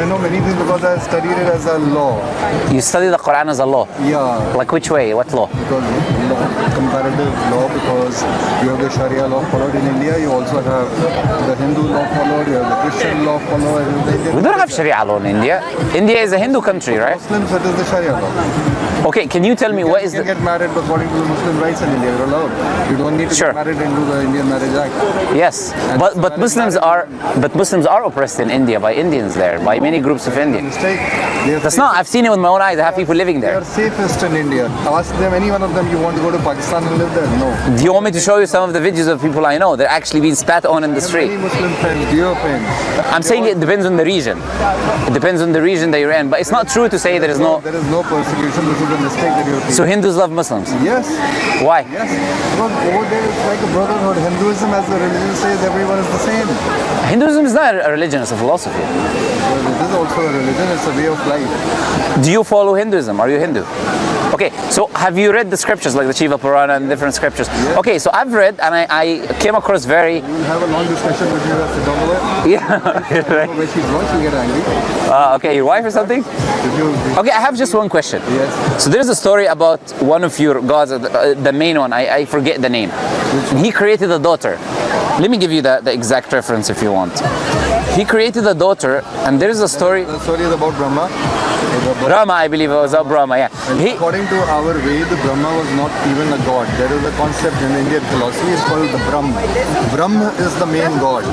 I know many things because I studied it as a law. You study the Quran as a law? Yeah. Like which way? What law? Because comparative law, because you have the Sharia law followed in India, you also have the Hindu law followed, you have the Christian law followed. We don't have Sharia law in India. India is a Hindu country, right? Muslims, it is the Sharia law. Okay, can you tell me what is You can get married according to the Muslim rights in India, you're allowed. You don't need to Sure. get married into the Indian Marriage Act. Yes, but Muslims are oppressed in India by Indians there, by many groups of Indians. Mistake. That's not. I've seen it with my own eyes. I have people living They there. are safest in India. Ask them, any one of them, you want to go to Pakistan and live there? No. Do you want me to show you some of the videos of people I know that are actually being spat on in the Many street? Muslim friends, dear friends. I'm saying it depends on the region. It depends on the region that you're in. But it's not true to say there is no. There is no persecution. This is a mistake that you're So Hindus love Muslims. Yes. Why? Yes. Because over there it's like a brotherhood. Hinduism, as the religion says, everyone is the same. Hinduism is not a religion, it's a philosophy. Well, it is also a religion. It's a way of life. Do you follow Hinduism? Are you Hindu? Okay, so have you read the scriptures like the Shiva Purana and different scriptures? Yes. Okay, so I've read and I came across very. We'll have a long discussion with you as to don't know Yeah. when she's drunk, she'll get angry. Okay, your wife or something? If you, Okay, I have just one question. Yes. So there's a story about one of your gods, the main one, I forget the name. He created a daughter. Let me give you the exact reference if you want. He created a daughter, and there's a story. The story is about Brahma. Brahma, I believe it was Brahma, yeah. And He, according to our way, the Brahma was not even a god. There is a concept in Indian philosophy, it's called the Brahm. Brahm is the main god.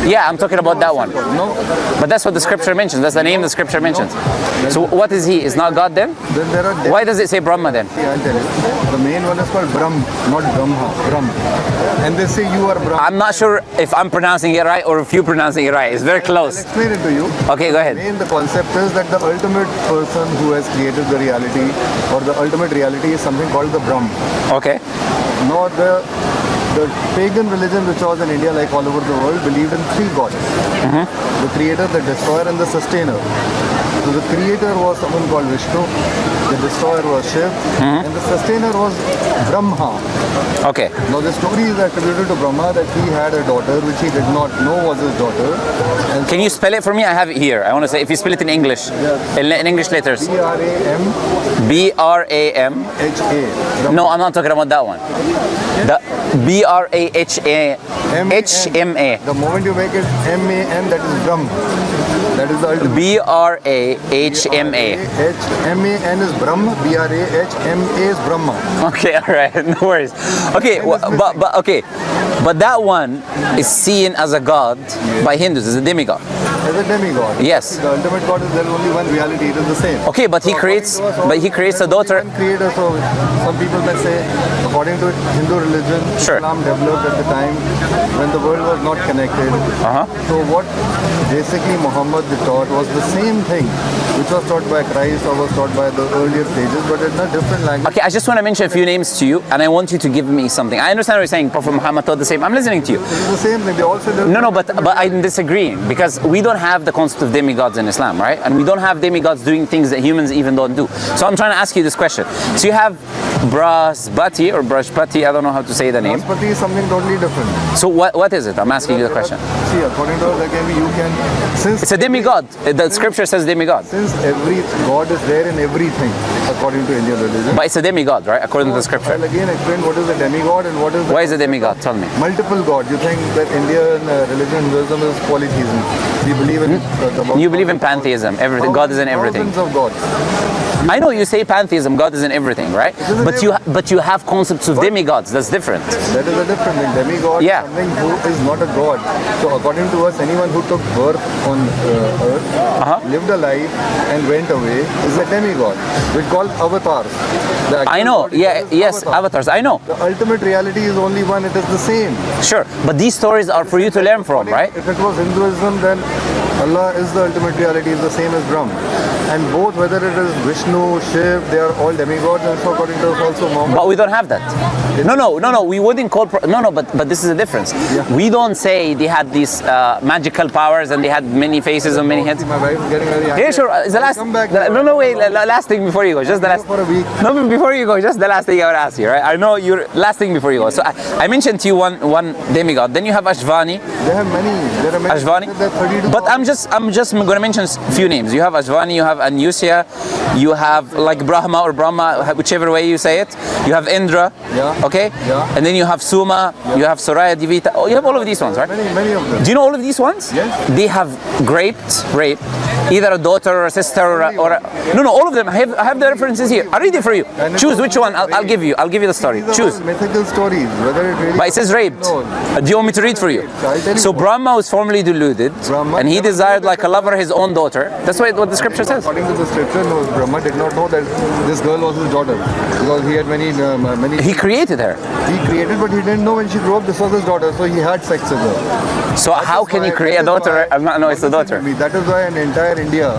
yeah, I'm talking about that one. No, But that's what the scripture mentions. That's the name the scripture mentions. So what is he? Is not God then? then there are Why does it say Brahma then? See, I'll tell you. The main one is called Brahm, not Brahma. Brahm. And they say you are Brahm. I'm not sure if I'm pronouncing it right or if you're pronouncing it right. It's very I'll close. explain it to you. Okay, go ahead. The concept is that the ultimate person who has created the reality, or the ultimate reality, is something called the Brahm. Okay. Now the pagan religion which was in India, like all over the world, believed in three gods. The creator, the destroyer, and the sustainer. So the creator was someone called Vishnu, the destroyer was Shiv, and the sustainer was Brahma. Okay. Now the story is attributed to Brahma that he had a daughter which he did not know was his daughter. And Can you spell it for me? I have it here. I want to say if you spell it in English. In English letters. Bramha. B-R-A-M. No, I'm not talking about that one. The B-R-A-H-A-H-M-A. The moment you make it M-A-N, that is Brahm. That is the ultimate. B-R-A-H-M-A. M-A-N is Brahm, B-R-A-H-M-A is Brahma. Okay, all right, no worries. Okay, but that one is seen as a god by Hindus, as a demigod. As a demigod. Yes. The ultimate god is there is only one reality, it is the same. Okay, but he creates a daughter. One creator, so some people may say, according to Hindu religion, Sure. Islam developed at the time when the world was not connected. So what basically Muhammad taught was the same thing which was taught by Christ or was taught by the earlier stages, but in a different language. Okay, I just want to mention a few names to you, and I want you to give me something. I understand what you're saying. Prophet Muhammad taught the same. I'm listening to you. It is the same thing. They also No, but I'm disagreeing because we don't have the concept of demigods in Islam, right? And we don't have demigods doing things that humans even don't do. So I'm trying to ask you this question. So you have Brahaspati or Brahspati, I don't know how to say the name. Brahspati is something totally different. So what is it? I'm asking you the question. See, according to us, again, you can, since It's a demigod. The scripture says demigod. since every god is there in everything, according to Indian religion. But it's a demigod, right? According to the scripture. I'll again explain what is a demigod and what is the Why is a demigod? Tell me. multiple god. You think that Indian religion, Hinduism is polytheism. We believe in You believe in pantheism. Everything. God is in everything. Thousands of gods. I know you say pantheism. God is in everything, right? But you have concepts of demigods. That's different. That is a different thing. Demigod Yeah. is something who is not a god. So according to us, anyone who took birth on earth, lived a life and went away is a demigod. We call avatars. The actual I know. god is Yeah. Yes. avatar. Avatars. I know. The ultimate reality is only one. It is the same. Sure. But these stories are for you to learn from, right? If it was Hinduism, then Allah is the ultimate reality, is the same as Brahm. And both, whether it is Vishnu, Shiv, they are all demigods, and so according to us also Muhammad. But we don't have that. No. We wouldn't call. But this is the difference. Yeah. We don't say they had these magical powers and they had many faces and many heads. My wife is getting very angry. Yeah, sure. It's the I'll last. come back. No, wait. Last thing before you go. Just the last. For a week. No, before you go, just the last thing I would ask you, right? I know you're last thing before you go. So I mentioned to you one demigod. Then you have Ashvani. They have many. There are many. Ashvani. There are 32. But I'm just going to mention a few names. You have Ashvani, you have Anusya, you have like Brahma or Brahma, whichever way you say it. You have Indra. Yeah. Okay. Yeah. And then you have Suma. Yeah. You have Soraya Divita. Oh, you have all of these ones, right? Many of them. Do you know all of these ones? Yes. They have raped either a daughter or a sister or a no, all of them. I have the references here. I'll read it for you. Choose which one. I'll give you. I'll give you the story. These are Choose. all mythical stories. Whether it really. But it says raped. No. Do you want me to read for you? I'll tell you So what. Brahma was formerly deluded, Brahma and he never desired knew like a that- lover his own daughter. That's what the scripture says. According to the scripture, no, Brahma did not know that this girl was his daughter because he had many. He created her. He created, but he didn't know when she grew up this was his daughter, so he had sex with her. So how can you create a daughter? No, it's a daughter. That is why in entire India,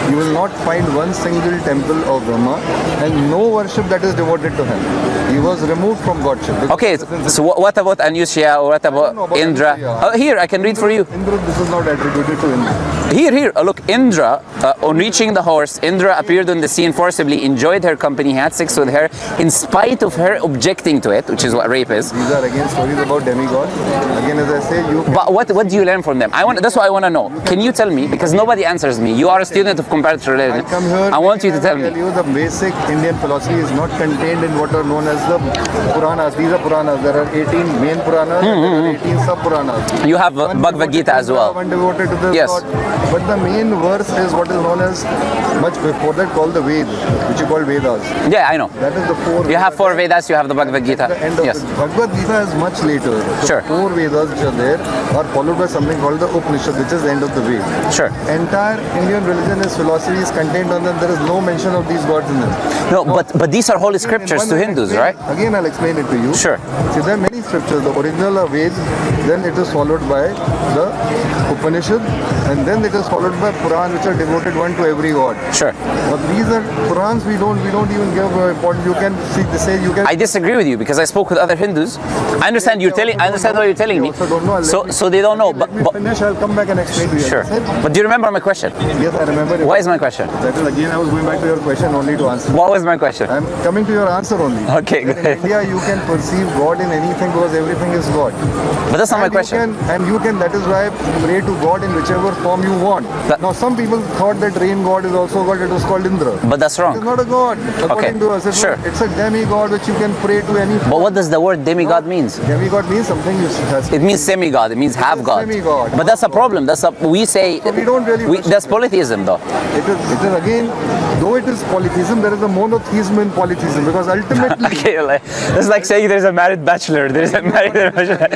you will not find one single temple of Brahma and no worship that is devoted to him. He was removed from godship. Okay, so what about Anusya or what don't know about about Indra? Anusya. Here, I can read for you. Indra, this is not attributed to Indra. Here, look, Indra, on reaching the horse, Indra appeared on the scene forcibly, enjoyed her company, had sex with her, in spite of her objecting to it, which is what rape is. These are again stories about demigods. Again, as I say, you. But what do you learn from them? That's what I want to know. Can you tell me? Because nobody answers me. You are a student of comparative religion. I come here. I want you to tell tell me. you the basic Indian philosophy is not contained in what are known as the Puranas. These are Puranas. There are 18 main Puranas and there are 18 sub Puranas. You have One Bhagavad devoted Gita to as Indra, well. One devoted to this Yes. god. But the main verse is what is known as much before that called the Ved, which you call Vedas. Yeah, I know. That is the four. You have 4 Vedas, you have the Bhagavad Gita. The end of Yes. the Bhagavad Gita is much later. The Sure. 4 Vedas which are there are followed by something called the Upanishad, which is the end of the Ved. Sure. Entire Indian religion is philosophy is contained on them. There is no mention of these gods in them. No, but these are holy scriptures to Hindus, right? Again, I'll explain it to you. Sure. See, there are many scriptures. The original are Veds, then it is followed by the Upanishad, and then it is followed by Puran, which are devoted one to every god. Sure. But these are Purans. We don't even give importance. You can see. They say you can. I disagree with you because I spoke with other Hindus. I understand I understand what you're telling me. also don't know. So they don't know. Let me finish. I'll come back and explain to you. Sure. As I said, But do you remember my question? yes, I remember. What is my question? That is again. I was going back to your question only to answer. What was my question? I'm coming to your answer only. Okay, go In ahead. India, you can perceive God in anything because everything is God. But that's not my And question. you can, that is why pray to God in whichever form you want. But- now, some people thought that rain God is also God, it was called Indra. But that's It's wrong. not a God, according to us. Sure. It's a demigod which you can pray to any But what does the word demigod means? Demigod means something you has. It means semigod. It means half god. Semigod. But that's a problem. We say So we don't really worship that's polytheism though. It is again, though it is polytheism, there is a monotheism in polytheism because ultimately. Okay, it's like saying there's a married bachelor. There's a married bachelor.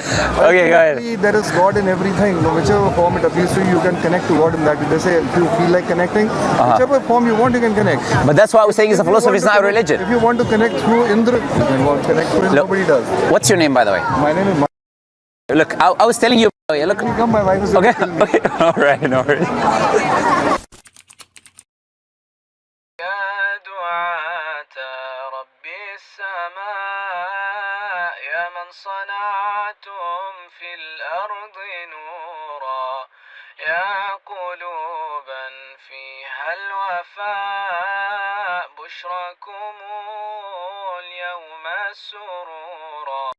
Okay, go ahead. Ultimately, there is God in everything. No, whichever form it appeals to you, you can connect to God in that. They say if you feel like connecting, whichever form you want, you can connect. But that's why I was saying it's a If you want philosophy. It's to not a connect- religion. If you want to connect through Indra, you can connect through Indra. Look. Nobody does. What's your name, by the way? My name is. Look, I was telling you. Look. Come, my wife is. Okay. Okay. All right. No worries. يا دعاة رب السماء يا من صنعتم في الأرض نورا يا قلوبا فيها الوفاء بشركم اليوم السرور